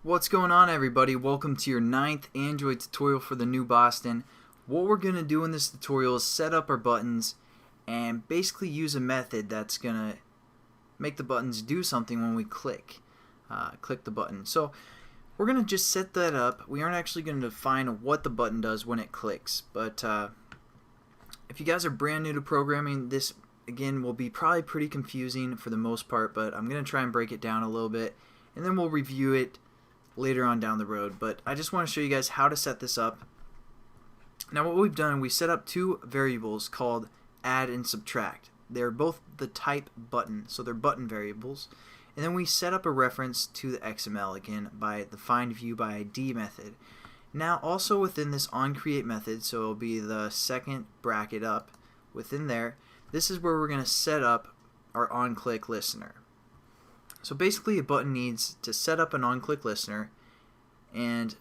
What's going on, everybody? Welcome to your 9th Android tutorial for the new Boston. What we're going to do in this tutorial is set up our buttons and basically use a method that's going to make the buttons do something when we click the button. So we're going to just set that up. We aren't actually going to define what the button does when it clicks, but if you guys are brand new to programming, this again will be probably pretty confusing for the most part, but I'm going to try and break it down a little bit and then we'll review it later on down the road. But I just want to show you guys how to set this up. Now what we've done, we set up two variables called add and subtract. They're both the type button, so they're button variables. And then we set up a reference to the XML again by the findViewById method. Now also within this onCreate method, so it'll be the second bracket up within there, this is where we're going to set up our OnClickListener. So basically a button needs to set up an OnClickListener, and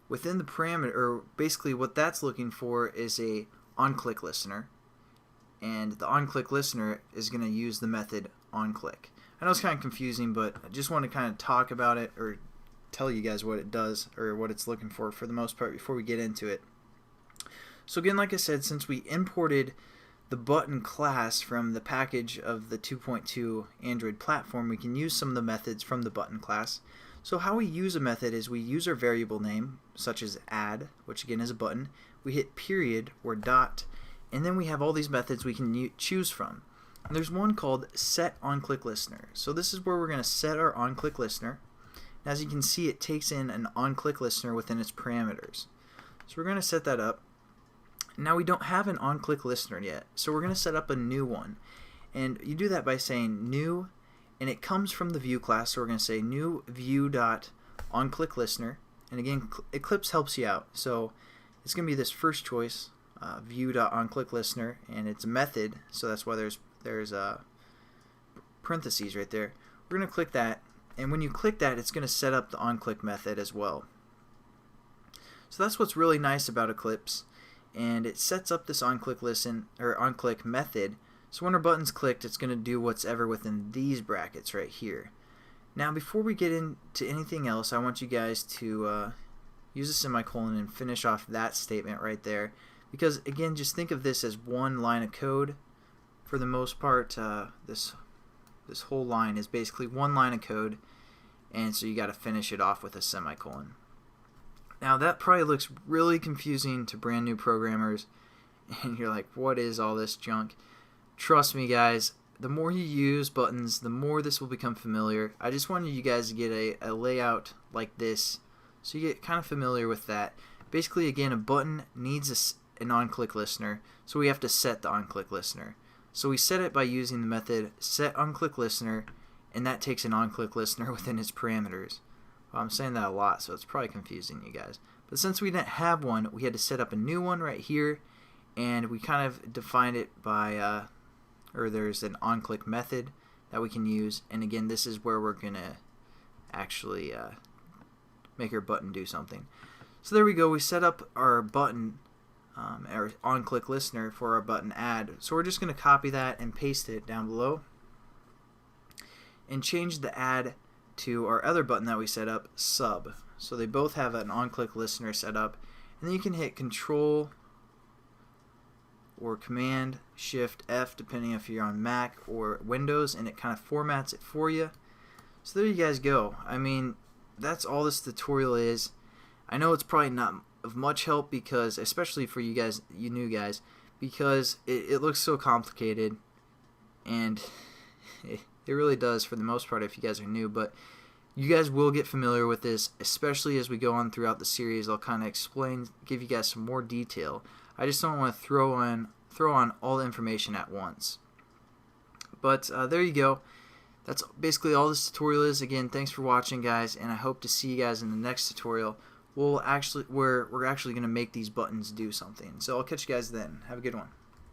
within the parameter, or basically what that's looking for is a OnClickListener, and the OnClickListener is going to use the method OnClick. I know it's kind of confusing, but I just want to kind of talk about it or tell you guys what it does or what it's looking for the most part before we get into it. So again, like I said, since we imported the button class from the package of the 2.2 Android platform, we can use some of the methods from the button class. So how we use a method is we use our variable name, such as add, which again is a button, we hit period or dot, and then we have all these methods we can choose from. And there's one called set OnClickListener. So this is where we're going to set our OnClickListener. As you can see, it takes in an OnClickListener within its parameters. So we're going to set that up. Now we don't have an OnClickListener yet, so we're going to set up a new one. And you do that by saying new, and it comes from the view class, so we're going to say new view.onClickListener. And again, Eclipse helps you out, so it's going to be this first choice, view.onClickListener, and it's a method, so that's why there's parentheses right there. We're going to click that, and when you click that, it's going to set up the onClick method as well. So that's what's really nice about Eclipse, and it sets up this onClick method. So when our button's clicked, it's going to do what's ever within these brackets right here. Now before we get into anything else, I want you guys to use a semicolon and finish off that statement right there, because again, just think of this as one line of code. For the most part, this whole line is basically one line of code, and so you got to finish it off with a semicolon. Now that probably looks really confusing to brand new programmers, and you're like, what is all this junk? Trust me guys, the more you use buttons, the more this will become familiar. I just wanted you guys to get a layout like this so you get kind of familiar with that. Basically, again, a button needs an OnClickListener, so we have to set the OnClickListener. So we set it by using the method setOnClickListener, and that takes an OnClickListener within its parameters. Well, I'm saying that a lot, so it's probably confusing you guys. But since we didn't have one, we had to set up a new one right here, and we kind of defined it by, or there's an onClick method that we can use, and again, this is where we're going to actually make our button do something. So there we go, we set up our button, our OnClickListener for our button add. So we're just going to copy that and paste it down below, and change the add to our other button that we set up, sub. So they both have an OnClickListener set up, and then you can hit Control or Command Shift F depending if you're on Mac or Windows, and it kind of formats it for you. So there you guys go. I mean, that's all this tutorial is. I know it's probably not of much help, because especially for you guys, you new guys, because it looks so complicated, and it really does for the most part if you guys are new, but you guys will get familiar with this, especially as we go on throughout the series. I'll kind of explain, give you guys some more detail. I just don't want to throw on all the information at once. But there you go. That's basically all this tutorial is. Again, thanks for watching, guys, and I hope to see you guys in the next tutorial. We're actually going to make these buttons do something. So I'll catch you guys then. Have a good one.